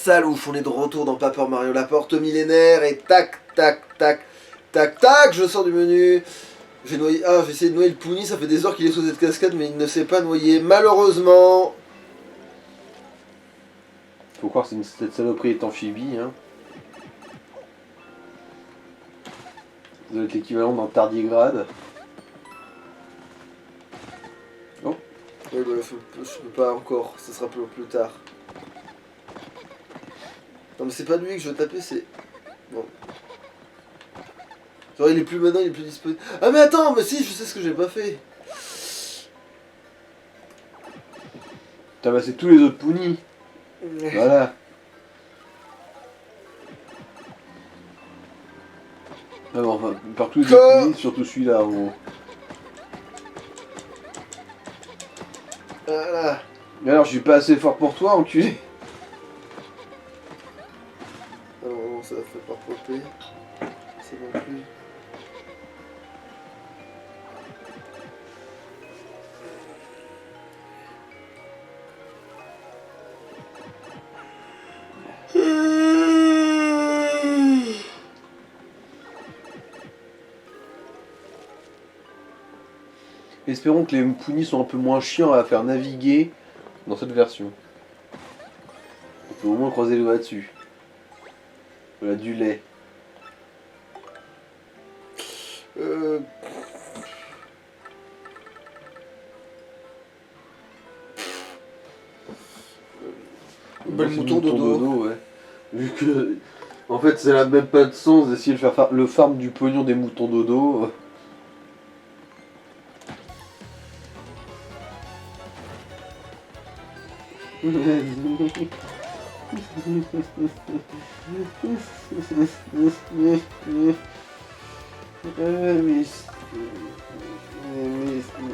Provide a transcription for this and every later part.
Salouf, on est de retour dans Paper Mario, la porte millénaire, et tac, tac, tac, tac, tac, je sors du menu. J'ai essayé de noyer le Puni, ça fait des heures qu'il est sous cette cascade, mais il ne s'est pas noyé, malheureusement. Faut croire que cette saloperie est amphibie, hein. Ça doit être l'équivalent d'un tardigrade. Oh. Ouais, bah, je peux pas encore, ça sera plus tard. Non mais c'est pas lui que je veux taper, c'est... Bon. Genre il est plus maintenant, il est plus disponible. Ah mais attends, mais si, je sais ce que j'ai pas fait. T'as passé tous les autres Punis. Voilà. Ah bon, enfin, partout les autres Punis, surtout celui-là. On... Voilà. Mais alors, je suis pas assez fort pour toi, enculé. Ah non, ça fait pas popper. C'est non plus. Espérons que les Punis sont un peu moins chiants à faire naviguer dans cette version. On peut au moins croiser les doigts dessus. Voilà, du lait. Le mouton dodo. Ouais. Vu que, en fait, ça n'a même pas de sens d'essayer de faire le farm du pognon des moutons dodo. Mais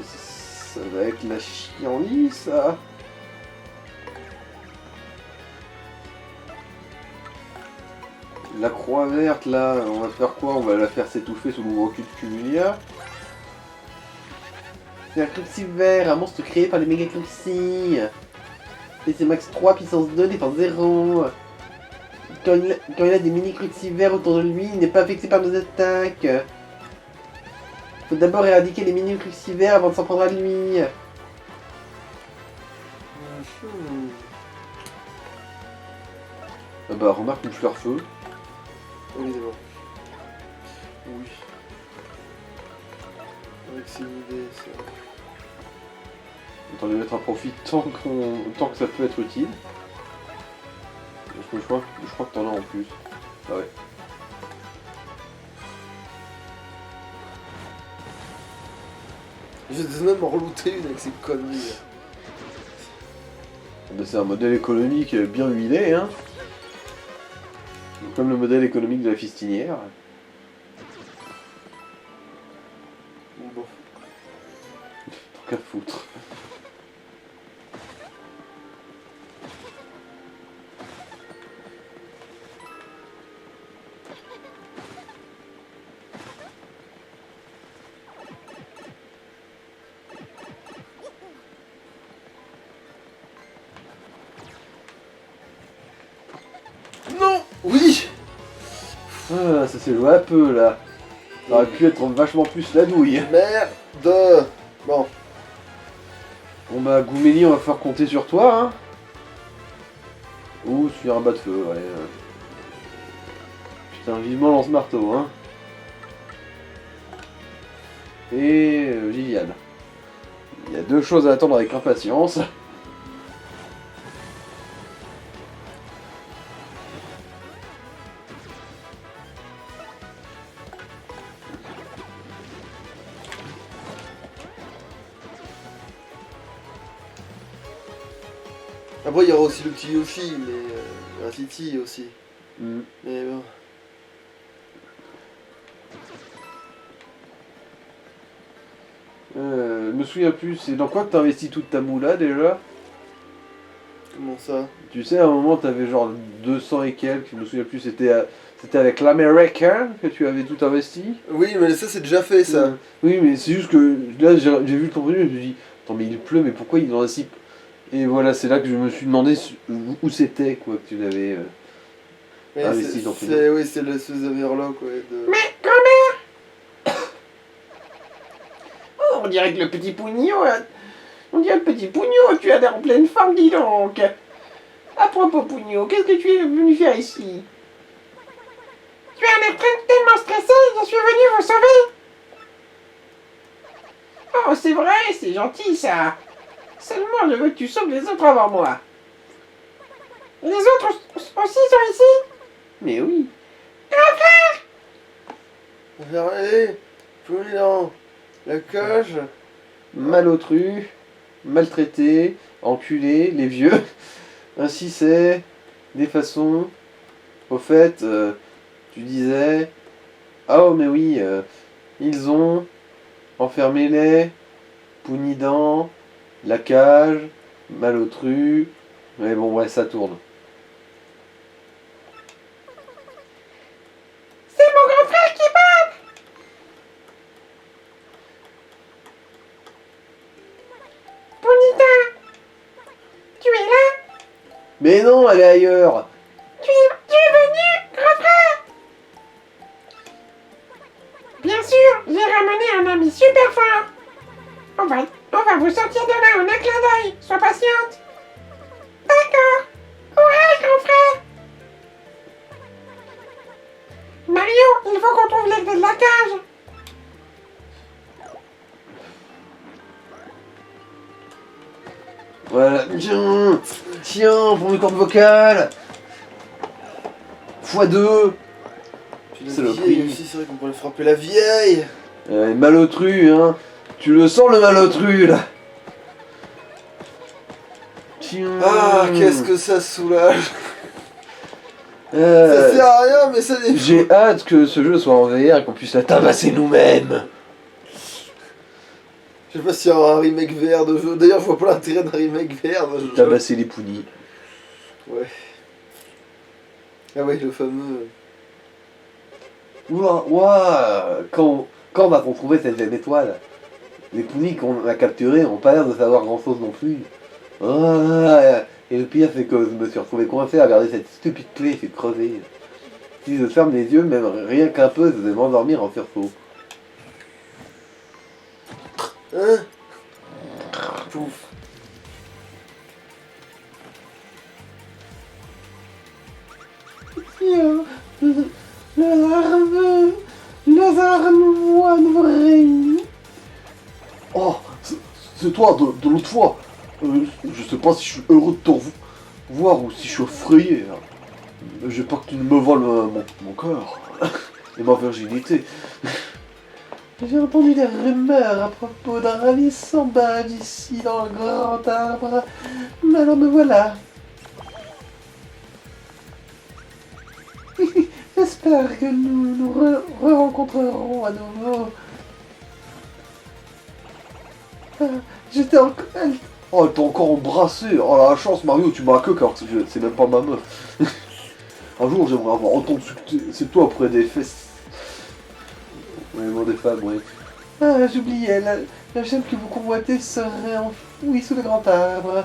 ça va être la chienlit, ça. La croix verte, là, on va faire quoi? On va la faire s'étouffer sous le gros cul de Cumulia. C'est un crucifère, un monstre créé par les méga crucis. Et c'est max 3, puissance 2, défense 0. Quand il a des mini crucifères autour de lui, il n'est pas affecté par nos attaques. Faut d'abord éradiquer les mini crucifères avant de s'en prendre à lui. Ah bah remarque une fleur feu. Oui, c'est bon. Oui. Avec c'est une idée, ça. Autant les mettre à profit tant que ça peut être utile. Parce que je crois que t'en as en plus. Ah ouais. Je vais même en relouter une avec ces conneries. Bah, c'est un modèle économique bien huilé, hein. Comme le modèle économique de la fistinière. Bon. Tant qu'à foutre. Non. Oui. Ah, ça s'est joué un peu là. Ça aurait pu être vachement plus la douille. Merde. Bon. Bon bah Gouméli, on va faire compter sur toi, hein. Ou sur un bas de feu, ouais. Putain, vivement lance-marteau, hein. Et Viviane. Il y a deux choses à attendre avec impatience. Après, il y aura aussi le petit Yoshi, mais Rafiti aussi. Mais bon. Je me souviens plus, c'est dans quoi que t'as investi toute ta moula déjà? Comment ça? Tu sais, à un moment t'avais genre 200 et quelques, je me souviens plus, c'était avec l'American que tu avais tout investi? Oui, mais ça c'est déjà fait ça. Oui, mais c'est juste que là j'ai vu le contenu et je me suis dit, attends, mais il pleut, mais pourquoi il en a si. Et voilà, c'est là que je me suis demandé où c'était, quoi, que tu l'avais Ouais, investi dans tes oui, c'est le Suzerlock, ouais. Mais grand-mère Oh, on dirait que le petit Pougno, on dirait le petit Pougno, tu as l'air en pleine forme, dis donc. À propos, Pougno, qu'est-ce que tu es venu faire ici? Tu as l'air tellement stressé, je suis venu vous sauver. Oh, c'est vrai, c'est gentil ça. Seulement, je veux que tu sauves les autres avant moi. Les autres aussi sont ici? Mais oui. Allez, plus dans la cage. Malotru, maltraité, enculé, les vieux. Ainsi c'est des façons. Au fait, tu disais. Ah, oh, mais oui, ils ont enfermé les Pougny dans la cage, Malotru. Mais bon, ouais, ça tourne. C'est mon grand frère qui parle! Pougnitin! Tu es là? Mais non, elle est ailleurs! Tu es venu, grand frère! Bien sûr, j'ai ramené un ami super fort! On va vous sortir de là en un clin d'œil, sois patiente! D'accord! Courage, grand frère! Mario, il faut qu'on trouve les clés de la cage! Voilà, tiens, pour mes cordes vocales! x2! C'est le prix aussi, c'est vrai qu'on pourrait frapper la vieille. Malotru, hein! Tu le sens le malotru, là! Tiens! Ah, qu'est-ce que ça soulage. Ça sert à rien, mais ça dépend. J'ai hâte que ce jeu soit en VR et qu'on puisse la tabasser nous-mêmes! Je sais pas s'il y aura un remake VR de jeu. D'ailleurs, je vois pas l'intérêt d'un remake VR de jeu. Tabasser les pounis. Ouais. Ah ouais, le fameux. Ouah, quand va-t-on trouver cette étoile? Les pounis qu'on a capturés n'ont pas l'air de savoir grand-chose non plus. Ah, et le pire, c'est que je me suis retrouvé coincé à regarder cette stupide clé, c'est crevé. Si je ferme les yeux, même rien qu'un peu, je vais m'endormir en sursaut. Hein? Pouf. Les armes voient nous réunis. Oh, c'est toi de l'autre fois. Je sais pas si je suis heureux de te voir ou si je suis effrayé. J'ai pas que tu ne me voles mon cœur et ma virginité. J'ai entendu des rumeurs à propos d'un ravissant badge ici dans le grand arbre. Mais alors me voilà. J'espère que nous nous re-rencontrerons à nouveau. J'étais encore... Oh, elle t'a encore embrassé. Oh la chance, Mario, tu m'as que car c'est même pas ma meuf. Un jour, j'aimerais avoir autant de succès. C'est toi près des fesses. Oui, bon, des femmes, oui. Ah, j'oubliais, la gemme que vous convoitez serait enfouie sous le grand arbre.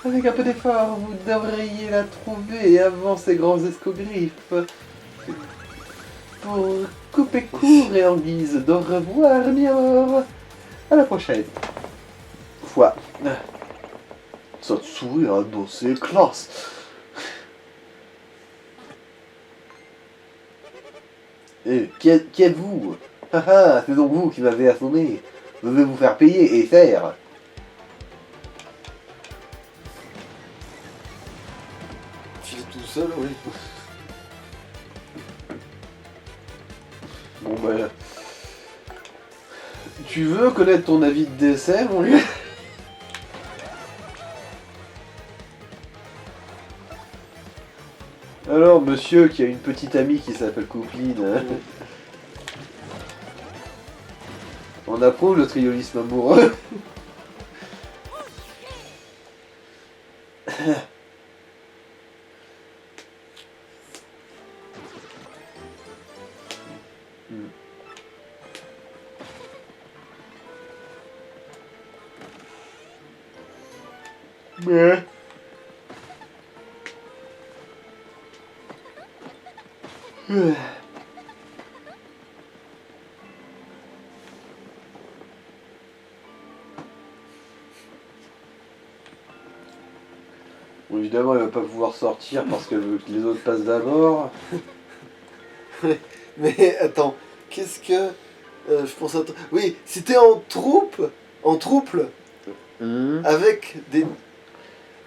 Avec un peu d'effort, vous devriez la trouver avant ces grands escogriffes. Pour couper court et en guise d'au revoir, Mior. À la prochaine fois. Ça te sourit un dossier classe. Qui êtes-vous? Ah, c'est donc vous qui m'avez assommé. Je vais vous faire payer et faire. Tu es tout seul, oui. Bon ben... Tu veux connaître ton avis de décès, mon lieu? Alors, monsieur qui a une petite amie qui s'appelle Coupline, on approuve le triolisme amoureux. Mais... Bon, évidemment, il va pas pouvoir sortir parce qu'elle veut que les autres passent d'abord. Mais attends, qu'est-ce que... je pense à... Oui, si t'es en troupe, en trouble, avec des...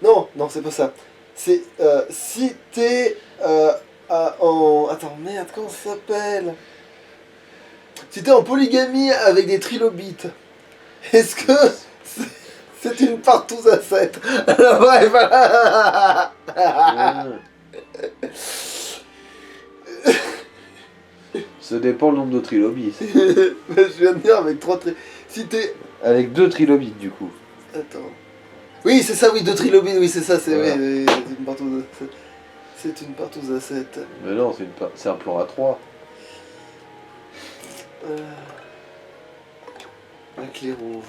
Non, non, c'est pas ça. C'est si t'es en... Attends, merde, comment ça s'appelle? Si t'es en polygamie avec des trilobites, est-ce que c'est une partouze à 7? Alors ouais, voilà. Ça dépend le nombre de trilobites. Je viens de dire avec 3 Si t'es... Avec 2 trilobites du coup. Attends. Oui, c'est ça, oui, 2 trilobites, oui, c'est ça, c'est Voilà. oui, c'est une partouze à 7. C'est une partouze à 7. Mais non, c'est un plan à 3. La clé rouge.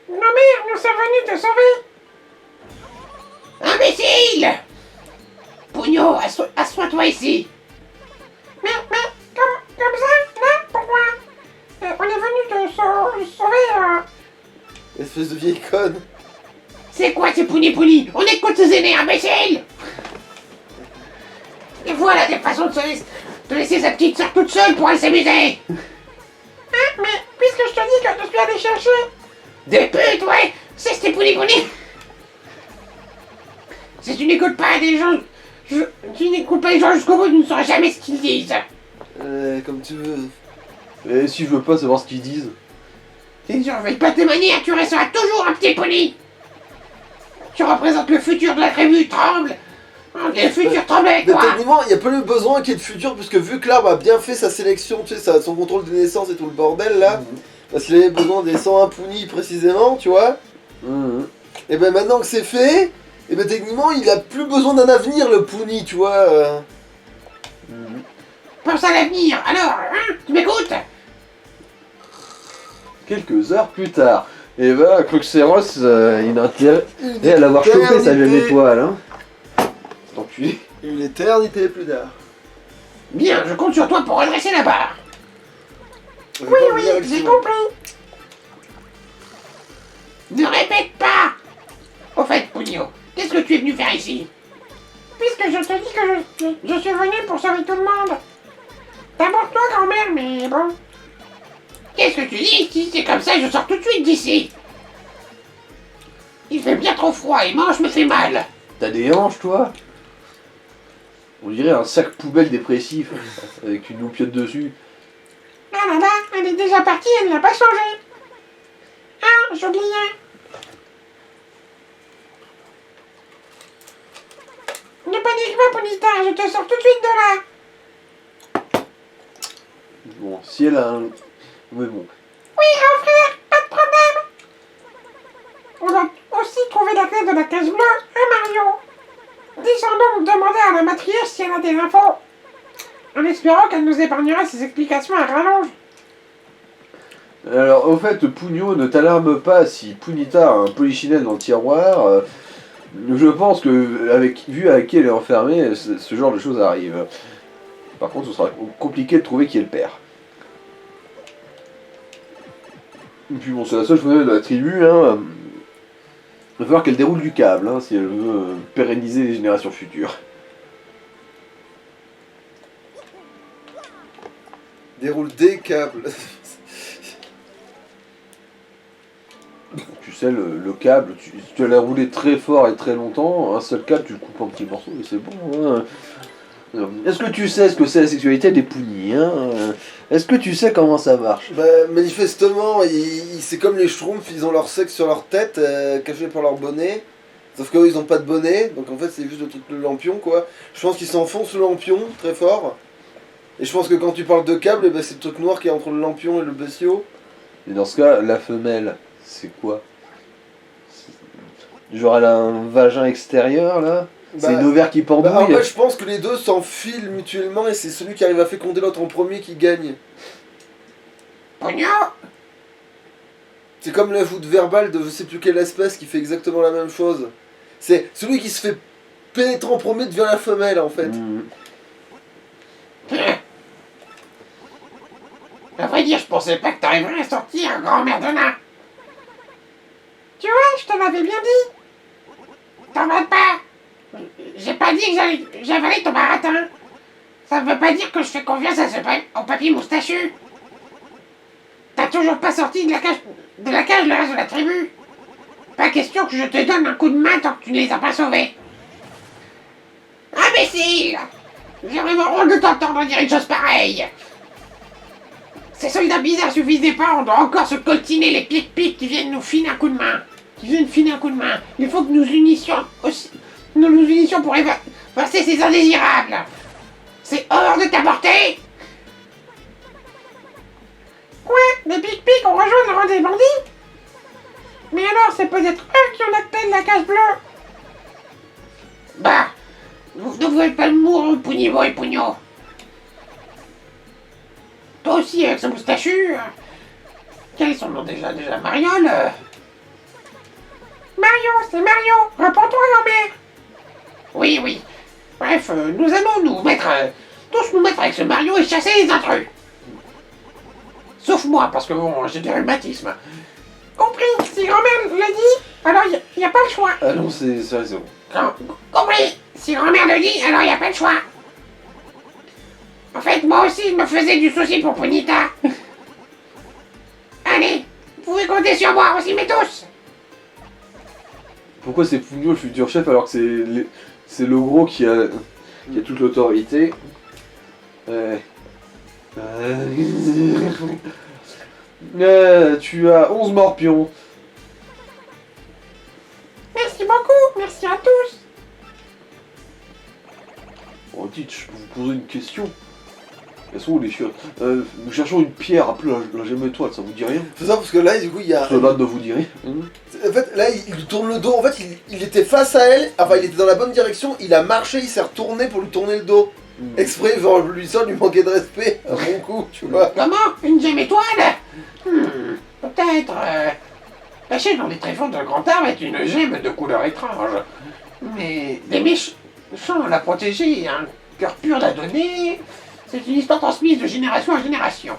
Ma mère nous est venue te sauver. Imbécile! Pugno, assois-toi ici. Mais, comme ça, là, pourquoi? On est venu te sauver. Espèce de vieille conne. C'est quoi ces pouni? On écoute ces aînés, imbécile! Et voilà des façons de laisser sa petite sœur toute seule pour aller s'amuser. Hein, mais puisque je te dis que je suis allé chercher des putes, ouais, c'est ces pouni. Si tu n'écoutes pas des gens, tu n'écoutes pas les gens jusqu'au bout, tu ne sauras jamais ce qu'ils disent. Comme tu veux. Et si je veux pas savoir ce qu'ils disent? Si tu surveilles pas tes manières, tu resteras toujours un petit pony. Tu représentes le futur de la tribu, tremble. Le futur tremble avec Mais toi. techniquement, il n'y a pas le besoin qu'il y ait de futur, puisque vu que l'arbre a bien fait sa sélection, tu sais, son contrôle des naissances et tout le bordel là, parce qu'il avait besoin des 101 pounis précisément, tu vois, et ben maintenant que c'est fait, et ben techniquement il a plus besoin d'un avenir le pouni, tu vois. Pense à l'avenir. Alors, hein, tu m'écoutes? Quelques heures plus tard. Et bah, Cruxeros, il a intérêt à l'avoir chopé sa vieille étoile, hein. Cet enculé. Une éternité plus tard. Bien, je compte sur toi pour redresser la barre. Oui, j'ai compris. Ne répète pas. Au fait, Pugno, qu'est-ce que tu es venu faire ici? Puisque je te dis que je suis venu pour sauver tout le monde. D'abord toi, grand-mère, mais bon. Qu'est-ce que tu dis? Si c'est comme ça, je sors tout de suite d'ici. Il fait bien trop froid et mange me fait mal. T'as des hanches, toi? On dirait un sac poubelle dépressif, avec une loupiote dessus. Ah là là, elle est déjà partie, elle n'a pas changé. Ah, j'oubliais. Ne panique pas, Ponita, je te sors tout de suite de là. Bon, si elle a un... Mais bon. Oui, grand frère, pas de problème. On doit aussi trouver la clé de la case bleue, hein, Mario? Descendons donc demander à la matriarche si elle a des infos. En espérant qu'elle nous épargnera ses explications à rallonge. Alors, au fait, Pugno, ne t'alarme pas si Punita a un polichinelle dans le tiroir. Je pense que, vu avec qui elle est enfermée, ce genre de choses arrive. Par contre, ce sera compliqué de trouver qui est le père. Et puis bon, c'est la seule femelle de la tribu, hein. Il va falloir qu'elle déroule du câble, hein, si elle veut pérenniser les générations futures. Déroule des câbles. Tu sais, le câble, si tu l'as roulé très fort et très longtemps, un seul câble, tu le coupes en petits morceaux et c'est bon, hein. Est-ce que tu sais ce que c'est la sexualité des pounis, hein? Est-ce que tu sais comment ça marche? Bah, manifestement, c'est comme les schtroumpfs, ils ont leur sexe sur leur tête, caché par leur bonnet. Sauf qu'eux, ils ont pas de bonnet, donc en fait, c'est juste le truc de lampion, quoi. Je pense qu'ils s'enfoncent le lampion très fort. Et je pense que quand tu parles de câble, eh ben, c'est le truc noir qui est entre le lampion et le bestiau. Et dans ce cas, la femelle, c'est quoi? Genre elle a un vagin extérieur, là? C'est une ovaire qui pendouille? En fait, je pense que les deux s'enfilent mutuellement et c'est celui qui arrive à féconder l'autre en premier qui gagne. Pogno, C'est comme la voûte verbale de je sais plus quelle espèce qui fait exactement la même chose. C'est celui qui se fait pénétrer en premier devient la femelle en fait. À vrai dire, je pensais pas que t'arriverais à sortir, grand-mère de nain. Tu vois, je te l'avais bien dit. T'en vas pas. J'ai pas dit que j'avalais ton baratin. Ça veut pas dire que je fais confiance à au papy moustachu. T'as toujours pas sorti de la cage le reste de la tribu. Pas question que je te donne un coup de main tant que tu ne les as pas sauvés. Imbécile! J'ai vraiment honte de t'entendre dire une chose pareille. Ces soldats bizarres suffisaient pas, on doit encore se coltiner les pics-pics qui viennent nous filer un coup de main. Il faut que nous unissions aussi. Nous nous unissions pour effacer ces indésirables. C'est hors de ta portée. Quoi? Les pics-pics ont rejoint le rang des bandits? Mais alors, c'est peut-être eux qui ont appelé la case bleue. Bah, vous ne pouvez pas le mourir, Pounivo et Pugno. Toi aussi, avec ce moustachu. Quel est son nom déjà Mariole Mario, c'est Mario. Réponds-toi, grand-mère. Oui. Bref, nous allons tous nous mettre avec ce Mario et chasser les intrus. Sauf moi, parce que bon, j'ai des rhumatismes. Compris, si grand-mère l'a dit, alors il n'y a pas le choix. Ah non, c'est raison. Compris, si grand-mère le dit, alors il n'y a pas le choix. En fait, moi aussi, je me faisais du souci pour Punita. Allez, vous pouvez compter sur moi aussi, mais tous. Pourquoi c'est Pugno le futur chef alors que c'est le gros qui a toute l'autorité? Tu as 11 morpions. Merci beaucoup, merci à tous. Oh, dites, je peux vous poser une question? Elles sont où les chiottes? Nous cherchons une pierre appelée la gemme étoile, ça vous dit rien? C'est ça parce que là du coup il y a... Cela ne vous dit rien? En fait là il lui tourne le dos, en fait il était face à elle, enfin il était dans la bonne direction, il a marché, il s'est retourné pour lui tourner le dos. Exprès, genre lui ça lui manquait de respect, à bon coup, tu vois. Comment? Une gemme étoile? Peut-être. Cachée dans les tréfonds d'un grand arbre est une gemme de couleur étrange. Mais les méchants la protéger et un cœur pur la donner, c'est une histoire transmise de génération en génération.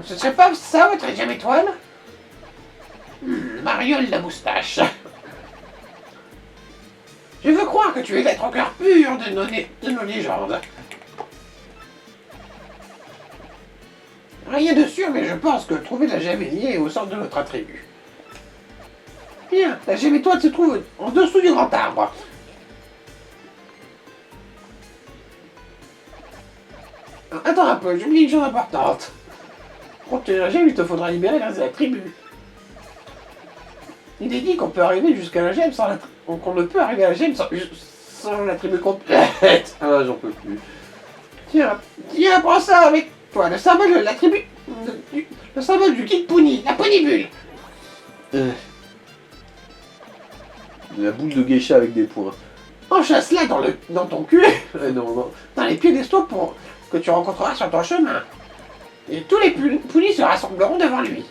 Ce serait pas ça votre gemme étoile? Mariole la moustache. Je veux croire que tu es l'être au cœur pur de nos légendes. Rien de sûr, mais je pense que trouver la gemme est lié au centre de notre attribut. Bien, la gemme étoile se trouve en dessous du grand arbre. Attends un peu, j'oublie une chose importante. Pour obtenir la gemme, il te faudra libérer le reste de la tribu. Il est dit qu'on peut arriver jusqu'à la gemme qu'on ne peut arriver à la gemme sans la tribu complète. Ah, j'en peux plus. Tiens, prends ça avec toi, le symbole de la tribu. Le symbole du Kid Puni, la Punibule. La boule de geisha avec des points. Enchasse-la dans ton cul, Non. dans les pieds d'esto que tu rencontreras sur ton chemin. Et tous les Punis se rassembleront devant lui.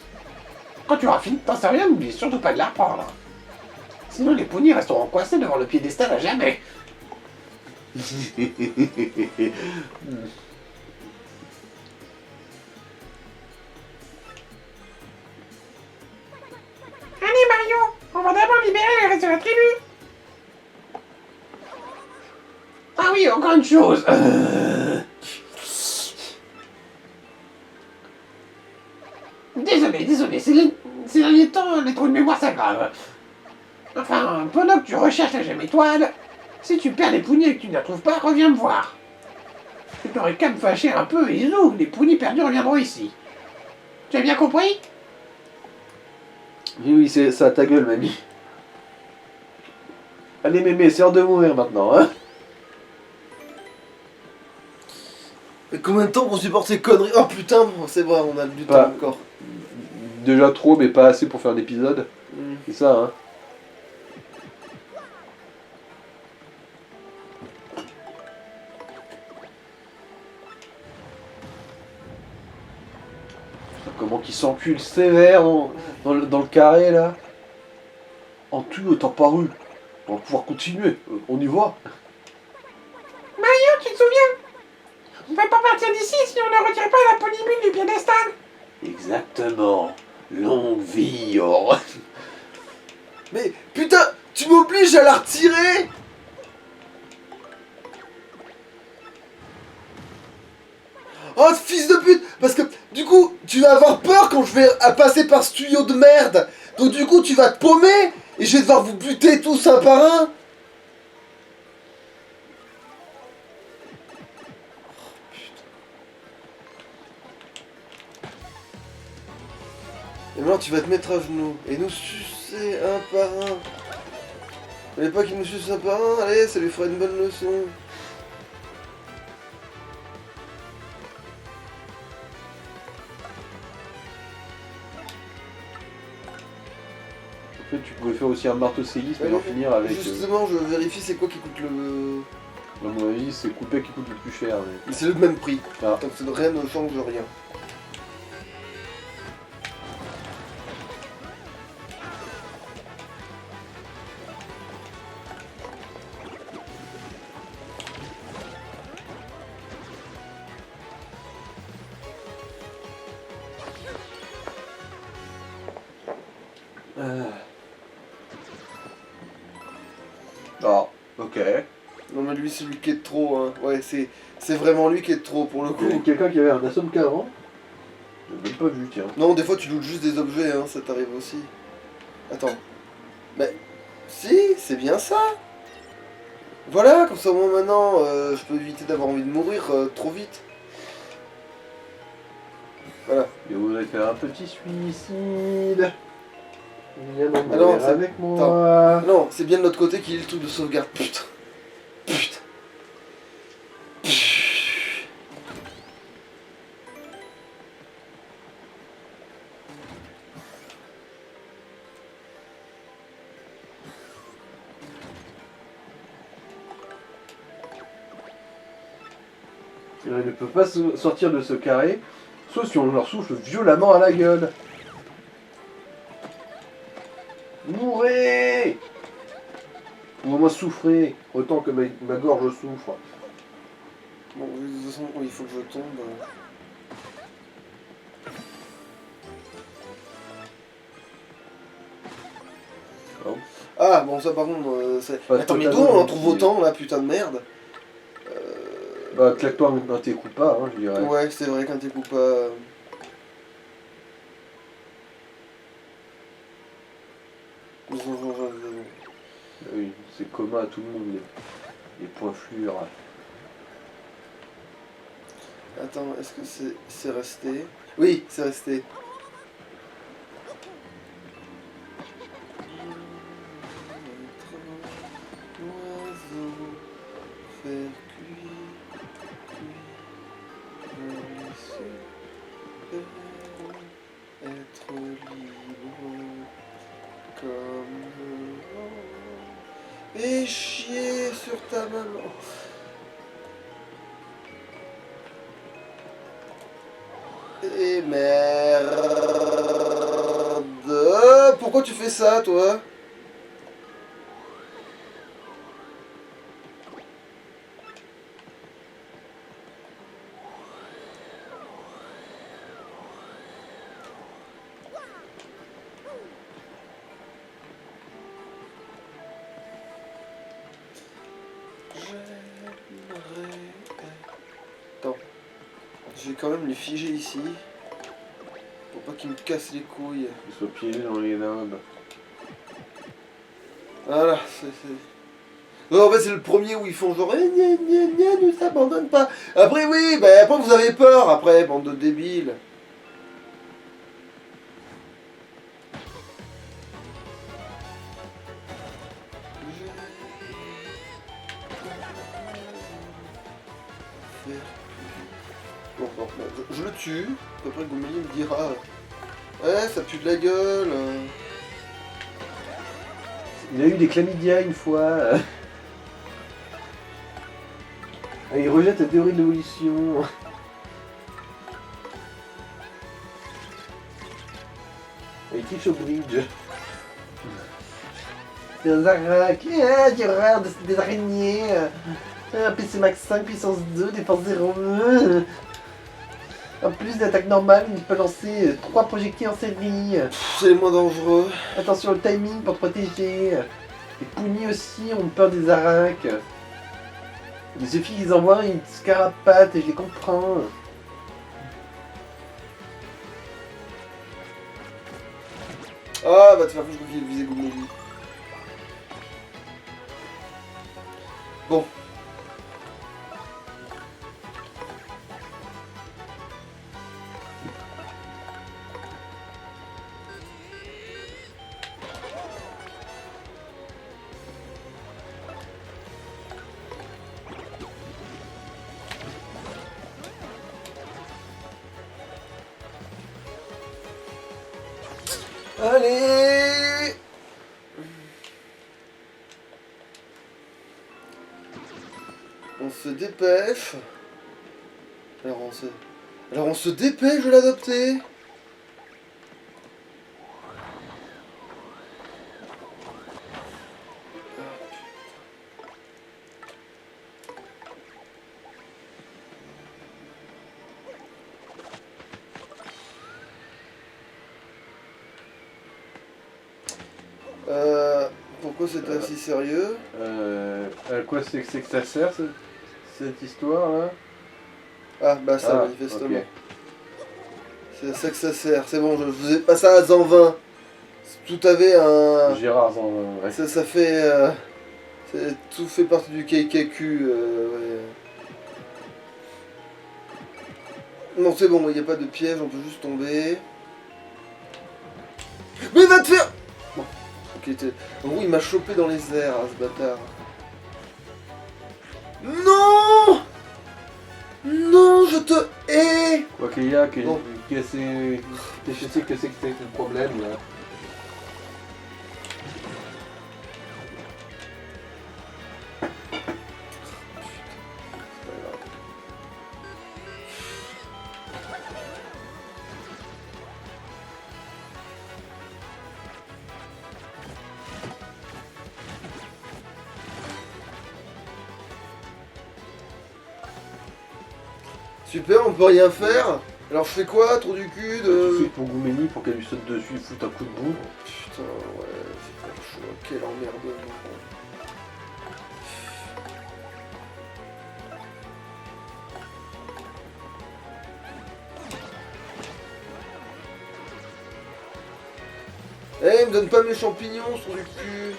Quand tu auras fini de t'en servir, n'oublie surtout pas de la reprendre. Sinon les Punis resteront coincés devant le piédestal à jamais. Allez Mario, on va d'abord libérer le reste de la tribu. Ah oui, encore une chose. Désolé, ces derniers temps, les trous de mémoire s'aggravent. Enfin, pendant que tu recherches la gemme étoile, si tu perds les Punis et que tu ne la trouves pas, reviens me voir. Tu n'aurais qu'à me fâcher un peu et zou, les Punis perdus reviendront ici. Tu as bien compris? Oui, c'est ça, ta gueule, mamie. Allez, mémé, c'est l'heure de mourir maintenant, hein? Mais combien de temps qu'on supporte ces conneries? Oh putain, c'est vrai, on a du temps encore. Déjà trop, mais pas assez pour faire un épisode. C'est ça, hein? Comment qu'il s'encule sévère dans dans le carré là. En tout est apparu. On va pouvoir continuer. On y va. Mario, tu te souviens? On peut pas partir d'ici si on ne retire pas la polymule du piédestal. Exactement. Longue vie, oh. Mais putain, tu m'obliges à la retirer. Oh fils de pute. Parce que du coup, tu vas avoir peur quand je vais passer par ce tuyau de merde. Donc du coup, tu vas te paumer. Et je vais devoir vous buter tous un par un. Et maintenant tu vas te mettre à genoux et nous sucer un par un. Vous voulez pas qu'il nous suce un par un? Allez, ça lui fera une bonne leçon. En fait, tu pouvais faire aussi un marteau séisme et en finir avec... Justement, je vérifie c'est quoi qui coûte le... À mon avis, c'est coupé qui coûte le plus cher. Mais... C'est le même prix. Ah. Donc rien ne change rien. Ah, ok. Non mais lui c'est lui qui est de trop hein. Ouais c'est vraiment lui qui est de trop pour le coup. Il y a quelqu'un qui avait un assomme cadran. Je l'ai même pas vu, tiens. Non des fois tu lootes juste des objets hein, ça t'arrive aussi. Attends. Mais si, c'est bien ça. Voilà, comme ça au moins maintenant je peux éviter d'avoir envie de mourir trop vite. Voilà. Et vous allez faire un petit suicide. Viens donc Alors, mourir avec moi. Non, c'est bien de l'autre côté qu'il y ait le truc de sauvegarde. Putain. Putain. Ils ne peuvent pas sortir de ce carré, sauf si on leur souffle violemment à la gueule. Mourrez! Ou au moins souffrez, autant que ma gorge souffre. Bon, de toute façon, il faut que je tombe. Oh. Ah, bon, ça par contre, c'est... Pas Attends, mais d'où totalement on en trouve gentil. autant, là, putain de merde? Bah, claque-toi un tes coups pas, hein, je dirais. Ouais, c'est vrai, quand t'écoutes pas... Oui, c'est commun à tout le monde, les poinflures. Attends, est-ce que c'est resté? Oui, c'est resté. Oiseau, faire cuire, être libre comme le vent et chier sur ta maman. Et merde. Pourquoi tu fais ça, toi? Attends. Je vais quand même les figer ici. Pour pas qu'ils me cassent les couilles. Qu'ils soient piégés dans les limbes. Voilà, non, en fait c'est le premier où ils font genre gna gna gna, ne s'abandonne pas. Après oui, bah après vous avez peur, après, bande de débiles. Bon, je le tue, après Goumeli me dira ouais, ça pue de la gueule. Il a eu des chlamydia une fois. Ah, il rejette la théorie de l'évolution. Il triche au bridge. C'est un Zarak. Ah, du rare des araignées. Un PC Max 5, puissance 2, défense 0. En plus d'attaque normale, il peut lancer 3 projectiles en série. C'est les moins dangereux. Attention au timing pour te protéger. Les Puni aussi ont peur des aracs. Il suffit qu'ils envoient une scarapate et je les comprends. Ah, va te faire foutre, je crois qu'il visait Goumeli. Bon. Allez. On se dépêche. Alors on se dépêche de l'adopter. Pourquoi c'est ainsi sérieux? À quoi c'est que ça sert cette histoire là? Ah bah ça, Ah, manifestement. ok. C'est à ça que ça sert. C'est bon, je faisais pas ça à Zanvin. Tout avait un... Gérard, ouais. Ça fait... tout fait partie du KKQ. Ouais. Non, c'est bon, il n'y a pas de piège, on peut juste tomber. Mais va te faire... Bon. Ok, en gros, il m'a chopé dans les airs, hein, ce bâtard. Non! Non, je te hais! Quoi qu'il y a, que Bon. c'est... Je sais que c'est le problème là. Super, on peut rien faire. Alors je fais quoi? Trou du cul Tu de... fais pour Goumeni pour qu'elle lui saute dessus et foute un coup de bout. Putain, ouais, c'est pas chaud. Quel emmerdement. Eh, me donne pas mes champignons, trou du cul.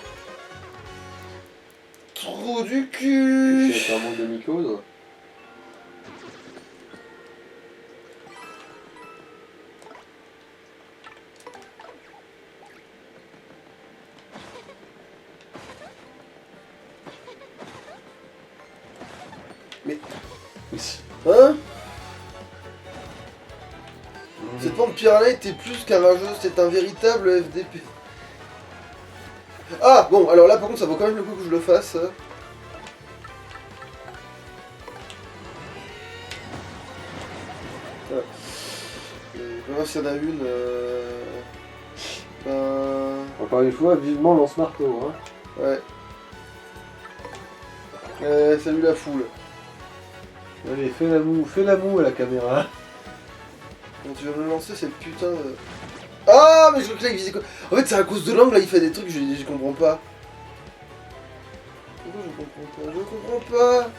Trou du cul. C'est un manque de mycose. Mais... Oui. Hein? Cette pompe Piranha était plus qu'un rageux, c'est un véritable FDP. Ah, bon, alors là par contre ça vaut quand même le coup que je le fasse. Voilà. Je vais voir s'il y en a une. Ben... Encore une fois, vivement lance-marteau. Hein. Ouais. Salut la foule. Allez, fais la moue à la caméra. Quand tu vas me lancer cette putain de... Ah, mais je crois que là il visait quoi? En fait c'est à cause de l'angle, là il fait des trucs, je comprends pas. Pourquoi je comprends pas? Je comprends pas.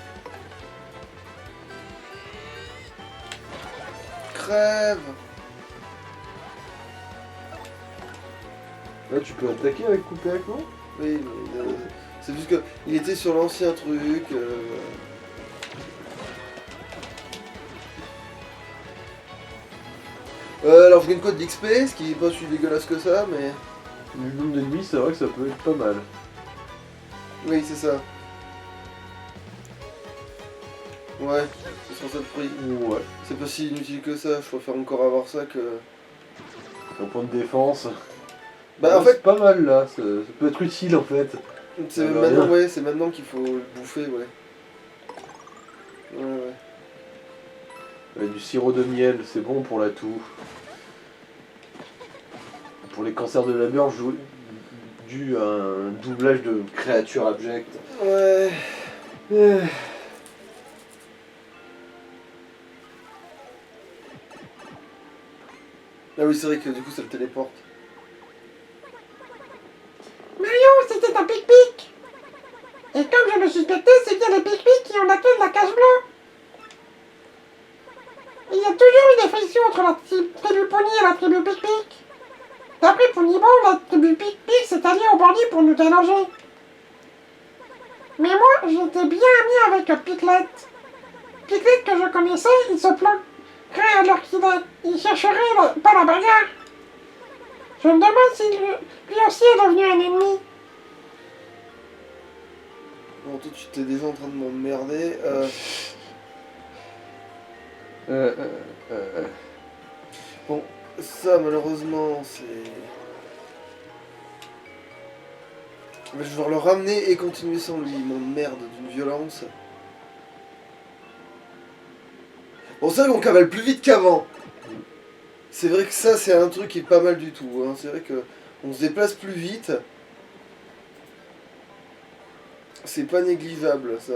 Crève. Là, tu peux attaquer avec couper avec moi. Oui, mais c'est juste que il était sur l'ancien truc. Alors je gagne quoi de l'XP, ce qui est pas si dégueulasse que ça, mais... Le nombre d'ennemis, c'est vrai que ça peut être pas mal. Oui, c'est ça. Ouais, c'est sur ça le prix. Ouais. C'est pas si inutile que ça, je préfère encore avoir ça que... Un point de défense. Bah en Ouais, fait, c'est pas mal là, ça peut être utile en fait. c'est bah, maintenant, rien. ouais, c'est maintenant qu'il faut le bouffer, ouais. Ouais, ouais. Du sirop de miel, c'est bon pour la toux. pour les cancers de la gorge dû à un doublage de créatures abjectes. Ouais. Ah oui, c'est vrai que du coup ça le téléporte. Mario, c'était un pic-pic. Et comme je me suspectais, c'est bien les pic-pics qui ont la queue de la cage bleue. Il y a toujours eu des frictions entre la tribu Pony et la tribu Pic-Pic. D'après Ponyball, la tribu Pic-Pic s'est alliée au bandit pour nous déloger. Mais moi, j'étais bien ami avec Piclet. Piclet que je connaissais, il se planquerait alors qu'il chercherait pas la bagarre. Je me demande si lui aussi est devenu un ennemi. Bon, toi tu t'es déjà en train de m'emmerder. Bon, ça malheureusement c'est... Je vais devoir le ramener et continuer sans lui, il m'emmerde d'une violence. Bon, c'est vrai qu'on cavale plus vite qu'avant. C'est vrai que ça c'est un truc qui est pas mal du tout, hein. C'est vrai que on se déplace plus vite. C'est pas négligeable ça.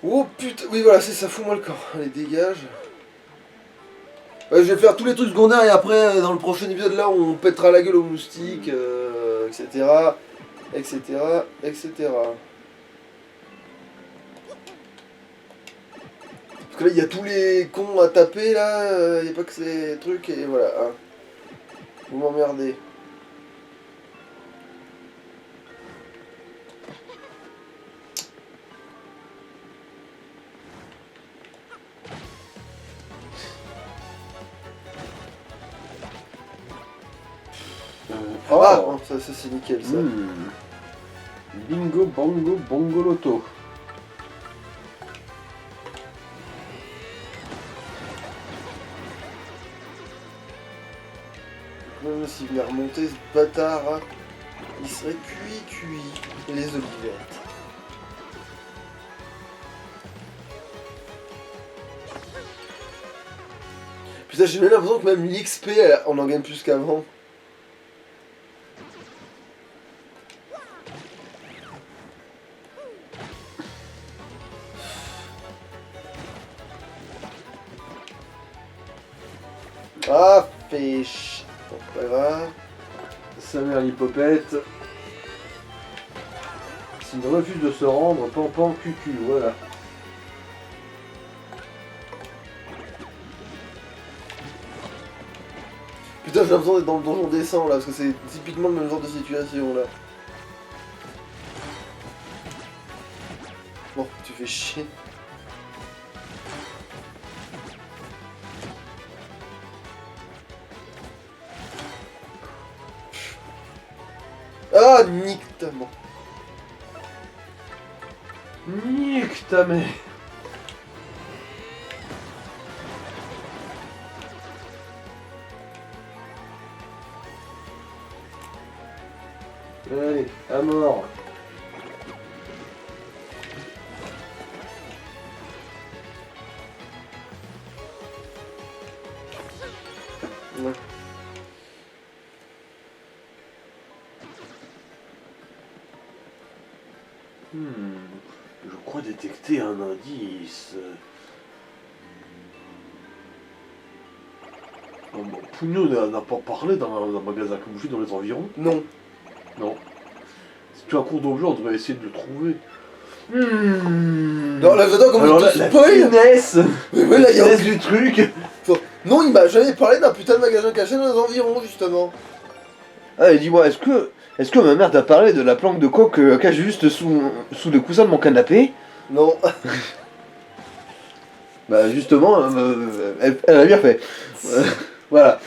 Oh putain, oui voilà, c'est ça, fout-moi le camp. Allez, dégage. Ouais, je vais faire tous les trucs secondaires et après, dans le prochain épisode là, on pètera la gueule aux moustiques, etc. etc. etc. Parce que là, il y a tous les cons à taper là, il n'y a pas que ces trucs et voilà. Hein. Vous m'emmerdez. Ah, ça c'est nickel ça. Bingo, bongo, bongoloto. Même s'il venait remonter ce bâtard, hein, il serait cuit. Et les olivettes. Putain, j'ai même l'impression que même l'XP, on en gagne plus qu'avant. Ah, fait ch... Bon, pas grave. Sa mère l'hypopète. S'il refuse de se rendre, pan cucu, voilà. Putain, j'ai l'impression d'être dans le donjon descend là, parce que c'est typiquement le même genre de situation là. Bon, tu fais chier. Ah, nique ta mère. Nique ta mère. Allez, à mort. Ouais. Je crois détecter un indice. Oh, bon, Pugno n'a pas parlé dans un magasin comme je suis dans les environs. Non. Non. Si tu as un cours d'objet, on devrait essayer de le trouver. Non, là j'adore comment Alors il là, te la spoil. finesse, Mais ouais, là, il y a finesse du truc. Non, il m'a jamais parlé d'un putain de magasin caché dans les environs, justement. Ah, et dis-moi, est-ce que ma mère t'a parlé de la planque de coke cache juste sous le coussin de mon canapé? Non. Bah justement, elle a bien fait. Voilà.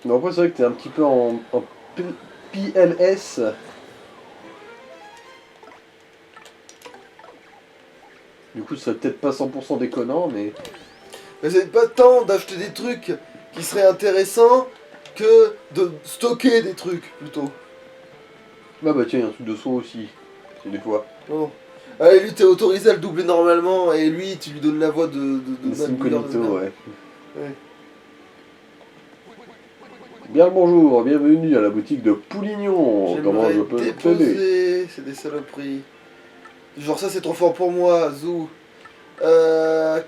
Mais après c'est vrai que t'es un petit peu en PLS. Du coup, ce serait peut-être pas 100% déconnant, mais... Mais c'est pas tant d'acheter des trucs qui seraient intéressants que de stocker des trucs, plutôt. Ah bah tiens, il y a un truc de soin aussi. C'est des fois. Oh. Allez, lui, t'es autorisé à le doubler normalement, et lui, tu lui donnes la voix de C'est Matt Wheeler de incognito, merde. ouais. Ouais. Bien le bonjour, bienvenue à la boutique de Poulignon. Comment je J'aimerais peux t'aider? déposer, c'est des saloperies. Genre ça c'est trop fort pour moi, Zou.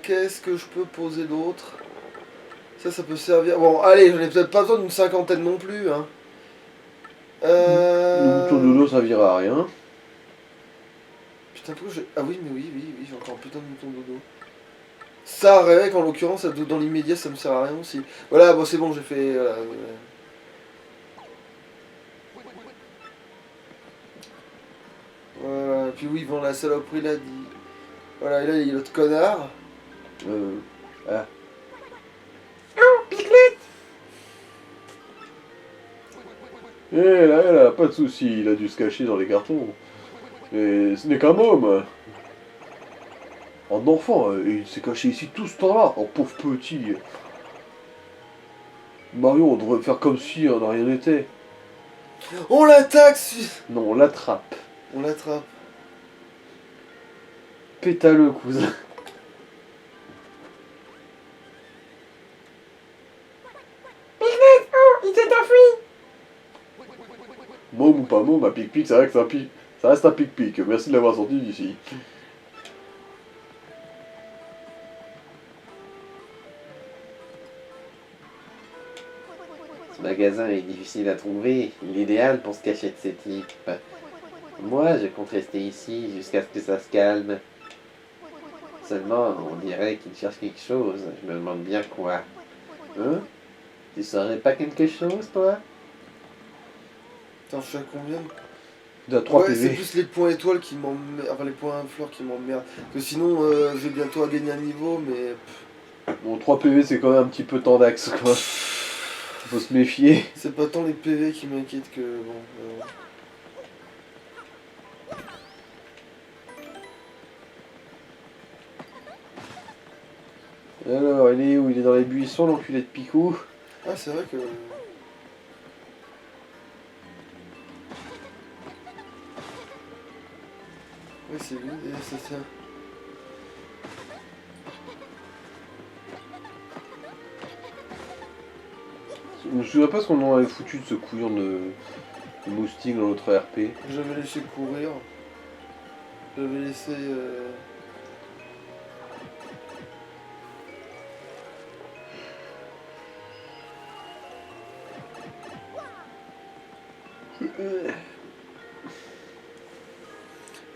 Qu'est-ce que je peux poser d'autre? Ça peut servir. Bon, allez, j'en ai peut-être pas besoin d'une cinquantaine non plus, hein. Le bouton de dos servira à rien. Putain, pourquoi j'ai... Ah oui, mais oui, j'ai encore un putain de bouton dodo. Ça, Révec, en l'occurrence, dans l'immédiat, ça me sert à rien aussi. Voilà, bon, c'est bon, j'ai fait... Voilà. Voilà, puis oui, bon, la saloperie l'a dit. Voilà, et là, il y a l'autre connard. Ah. Oh, Piglet. Eh là, pas de souci, il a dû se cacher dans les cartons. Et ce n'est qu'un môme. Un enfant, et il s'est caché ici tout ce temps-là. Oh pauvre petit. Mario, on devrait faire comme si on n'a rien n'était. On l'attaque. Non, on l'attrape. On l'attrape. Pétale, cousin. Piglet, oh, il s'est enfui. Môme ou pas môme, un pic-pic, c'est vrai que c'est un pic. Ça reste un pic-pic. Merci de l'avoir sorti d'ici. Ce magasin est difficile à trouver, l'idéal pour se cacher de ces types. Moi, je compte rester ici jusqu'à ce que ça se calme. Seulement, on dirait qu'il cherche quelque chose. Je me demande bien quoi. Hein? Tu saurais pas quelque chose, toi? Putain, je suis à combien? De 3 Ouais, c'est PV. plus les points étoiles qui m'emmerdent. Enfin, les points fleurs qui m'emmerdent. Parce que sinon, je vais bientôt à gagner un niveau, mais. Bon, 3 PV, c'est quand même un petit peu tendax, quoi. Faut se méfier. C'est pas tant les PV qui m'inquiètent que. Bon. Alors, il est où? Il est dans les buissons, l'enculé de Picou. Ah, c'est vrai que. Ouais, c'est lui, et c'est ça. Je me souviens pas ce qu'on en avait foutu de ce couillon de moustique dans notre RP. J'avais laissé courir. J'avais laissé.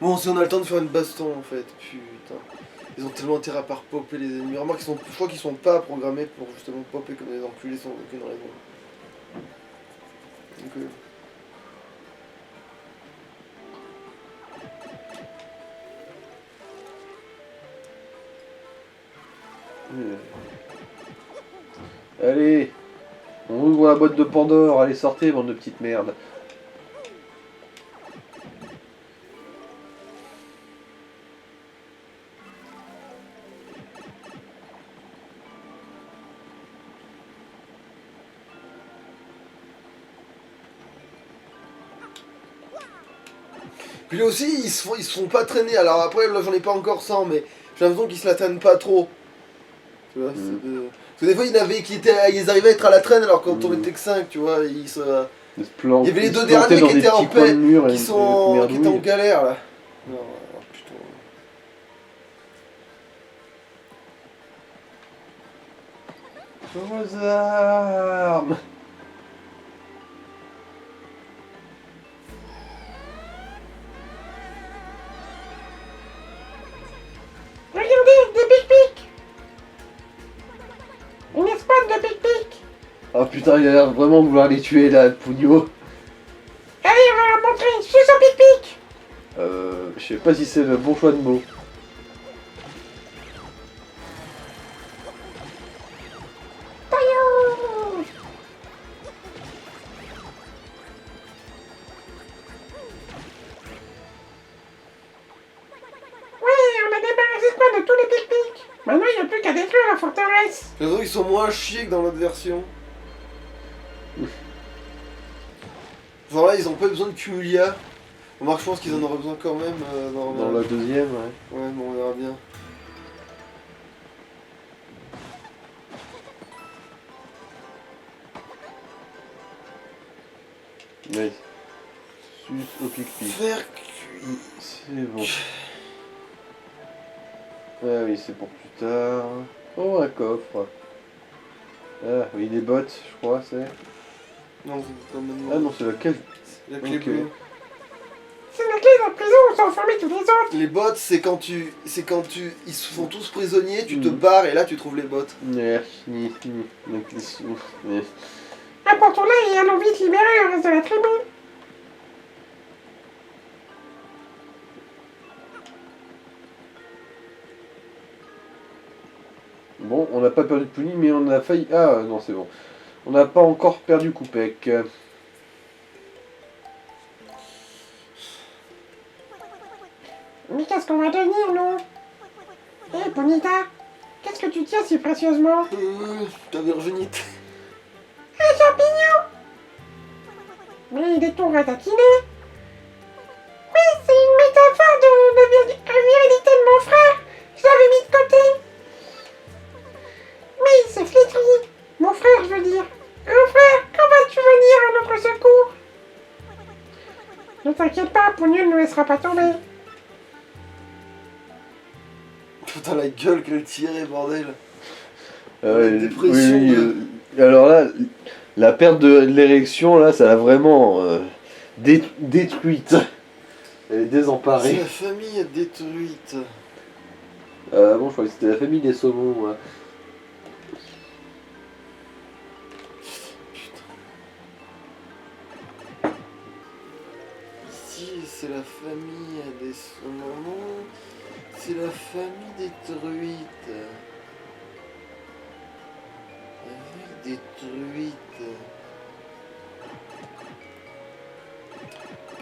Bon, si on a le temps de faire une baston en fait, putain. Ils ont tellement intérêt à pas popper les ennemis. Remarque, je crois qu'ils sont pas programmés pour justement popper comme des enculés sans aucune raison. Donc, Allez, on ouvre la boîte de Pandore. Allez, sortez, bande de petites merdes. Puis là aussi, ils se font pas traîner. Alors après, là j'en ai pas encore 100, mais j'ai l'impression qu'ils se la traînent pas trop. Tu vois, parce que des fois, ils arrivaient à être à la traîne alors quand on était que 5, tu vois. Il y avait les deux derniers qui étaient en paix, qui étaient en galère là. Non, oh, putain. Vos armes. Regardez, des pic-pic. Une escouade de pic-pic. Ah putain, il a l'air vraiment de vouloir les tuer là, le Pugno. Allez, on va leur montrer. Je suis son pic-pic. Je sais pas si c'est le bon choix de mots. Taillot. Ouais, on a débarrassé quoi de tous les pic-pics. Maintenant, il n'y a plus qu'à détruire la forteresse. Les autres, ils sont moins chiés que dans l'autre version. Genre là, ils ont pas besoin de Cumulia. Remarque, je pense qu'ils en auraient besoin quand même Dans la deuxième, ouais. Ouais, bon, on verra bien. Ouais. Sus au pic-pic. Faire cuit. C'est bon. Ah oui, c'est pour plus tard. Oh, un coffre. Ah oui, des bottes, je crois, c'est... Non, c'est pas maintenant. Ah non, c'est laquelle? La clé Ok. bleue. C'est la clé de la prison où sont enfermés tous les autres. Les bottes, c'est quand tu... Ils se font tous prisonniers, tu te Mhm. barres et là tu trouves les bottes. Apportons-la et allons vite libérer le reste de la tribu. Bon, on n'a pas perdu de Puni, mais on a failli... Ah non, c'est bon. On n'a pas encore perdu Koupek. Mais qu'est-ce qu'on va devenir, nous? Hé, Bonita, qu'est-ce que tu tiens si précieusement? Ta virginité. Un champignon! Mais il est tout ratatiné. Oui, c'est une métaphore de la virilité de mon frère. Je l'avais mis de côté. Mais il s'est flétri. Mon frère, je veux dire. Grand frère, quand vas-tu venir à notre secours? Ne t'inquiète pas, Pougnou ne nous laissera pas tomber. Putain, la gueule qu'elle tirait, bordel. Ouais, dépression oui, de- alors là, la perte de l'érection, là, ça l'a vraiment détruite. Elle est C'est désemparée. la famille détruite. Bon, je crois que c'était la famille des saumons. Moi. Ici, c'est la famille des saumons. C'est la famille détruite. La ville détruite.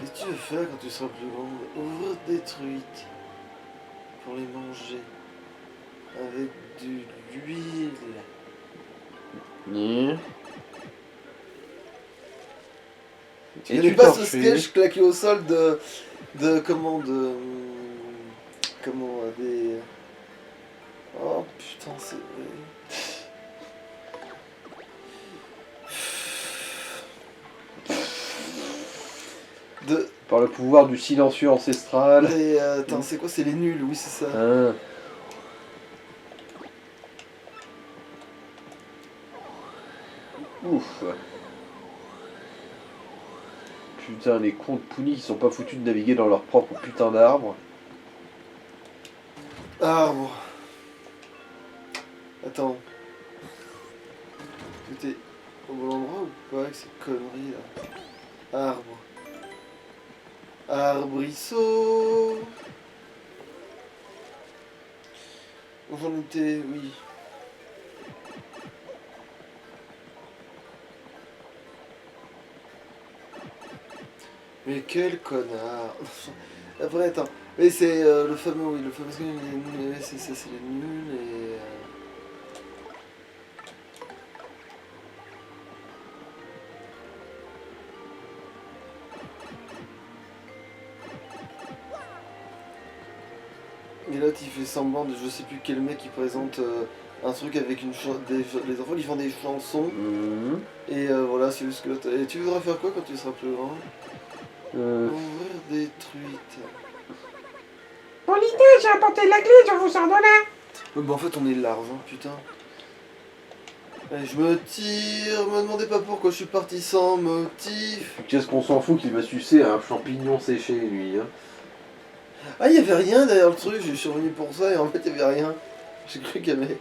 Qu'est-ce que tu veux faire quand tu seras plus grande? Ouvrir détruite. Pour les manger. Avec de l'huile. Tu connais pas ce sketch claqué au sol de comment comment des oh putain c'est de Par le pouvoir du silencieux ancestral. des attends c'est quoi, c'est les nuls, oui c'est ça. Hein. Ouf. Putain, les cons de Pouni qui sont pas foutus de naviguer dans leur propre putain d'arbre. Arbre. Attends. T'es au bon endroit ou pas avec ces conneries là? Arbre. Arbrisseau. J'en étais, oui. Mais quel connard. Après, attends. Mais c'est le fameux, oui, le fameux... parce que c'est ça, c'est les nuls et... Et l'autre il fait semblant de je sais plus quel mec qui présente un truc avec une les enfants qui font des chansons. Mhm. Et voilà, c'est juste que l'autre... Et tu voudras faire quoi quand tu seras plus grand? Ouvrir détruite. Bon, l'idée, j'ai apporté la clé, je vous sors de là. Bah en fait on est large, hein, putain. Allez, je me tire, me demandez pas pourquoi je suis parti sans motif. Qu'est-ce qu'on s'en fout qu'il va sucer un champignon séché, lui, hein. Ah, y avait rien derrière le truc, je suis revenu pour ça et en fait y avait rien. J'ai cru qu'il y avait...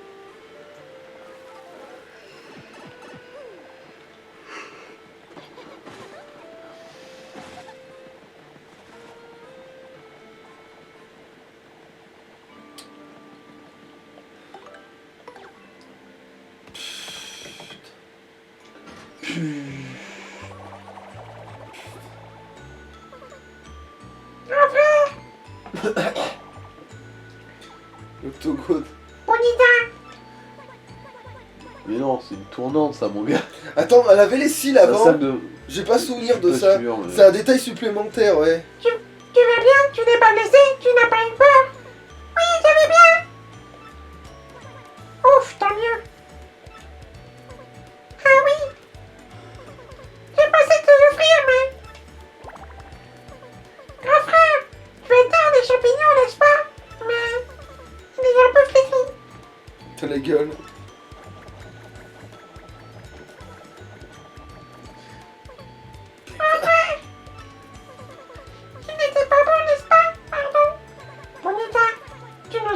L'octogone. Bonita, Mais non, c'est une tournante, ça, mon gars. Attends, elle avait les cils La avant. salle de... J'ai pas souvenir de Pas ça. sûr, mais- C'est un détail supplémentaire, ouais. tu Tu vas bien? Tu n'es pas blessé? Tu n'as pas eu peur? Oui, je vais bien. Ouf, tant mieux. Ah oui. J'ai passé de te souffrir, mais... Grand frère, tu adores les champignons, n'est-ce pas? Mais... il est un peu flétri. T'as la gueule. Il n'était pas bon, n'est-ce pas? Pardon. Bonita, tu ne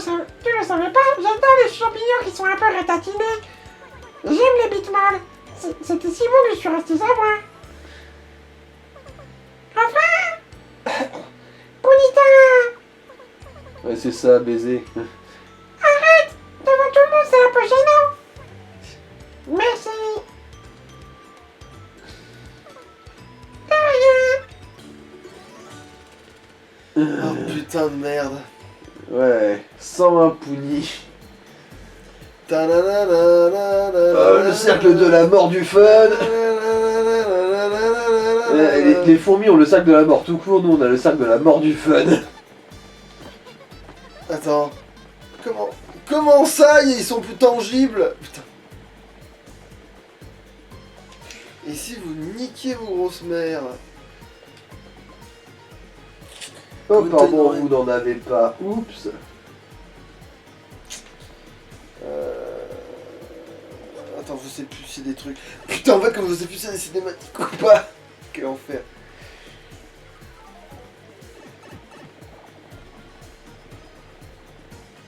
savais pas, j'adore les champignons qui sont un peu ratatinés. J'aime les bites molles. C'était si bon que je suis restée sans voix. Grand frère. Bonita, Ouais, c'est ça, baiser. arrête. Devant tout le monde, c'est un peu gênant. Merci. De rien. Oh putain de merde. Ouais, 101 Pouni. Le cercle de la mort du fun. Les fourmis ont le cercle de la mort tout court, nous on a le cercle de la mort du fun. Attends. Comment ça, ils sont plus tangibles? Putain. Et si vous niquez vos grosses mères? Oh Vous pardon, tenez- vous n'en avez pas. Oups. Attends, je sais plus si c'est des trucs. Putain, en fait, comme je sais plus si c'est des cinématiques ou pas. Quel enfer.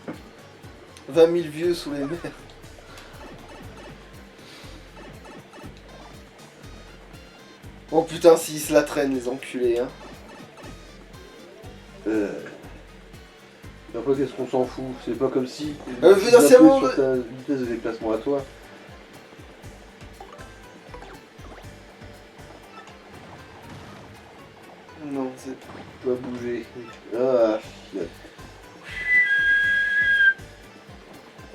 « 20 000 vieux sous les mers. » Oh putain, s'ils se la traînent, les enculés, hein. Après, qu'est-ce qu'on s'en fout? C'est pas comme si. je veux dire, c'est bon, sur ta vitesse de déplacement à toi. Non, c'est... Tu dois bouger. Ah, chiotte.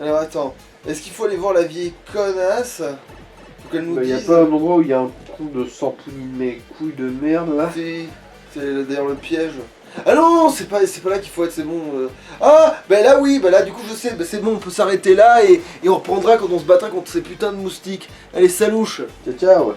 Alors attends, est-ce qu'il faut aller voir la vieille connasse? Faut qu'elle nous Bah, y a dise... pas un endroit où il y a un coup de sang pouni de mes couilles de merde là? C'est derrière le piège. Ah non, c'est pas là qu'il faut être, c'est bon. Ah, bah là oui, bah là du coup je sais, bah c'est bon, on peut s'arrêter là et on reprendra quand on se battra contre ces putains de moustiques. Allez, salouche. Ciao ciao!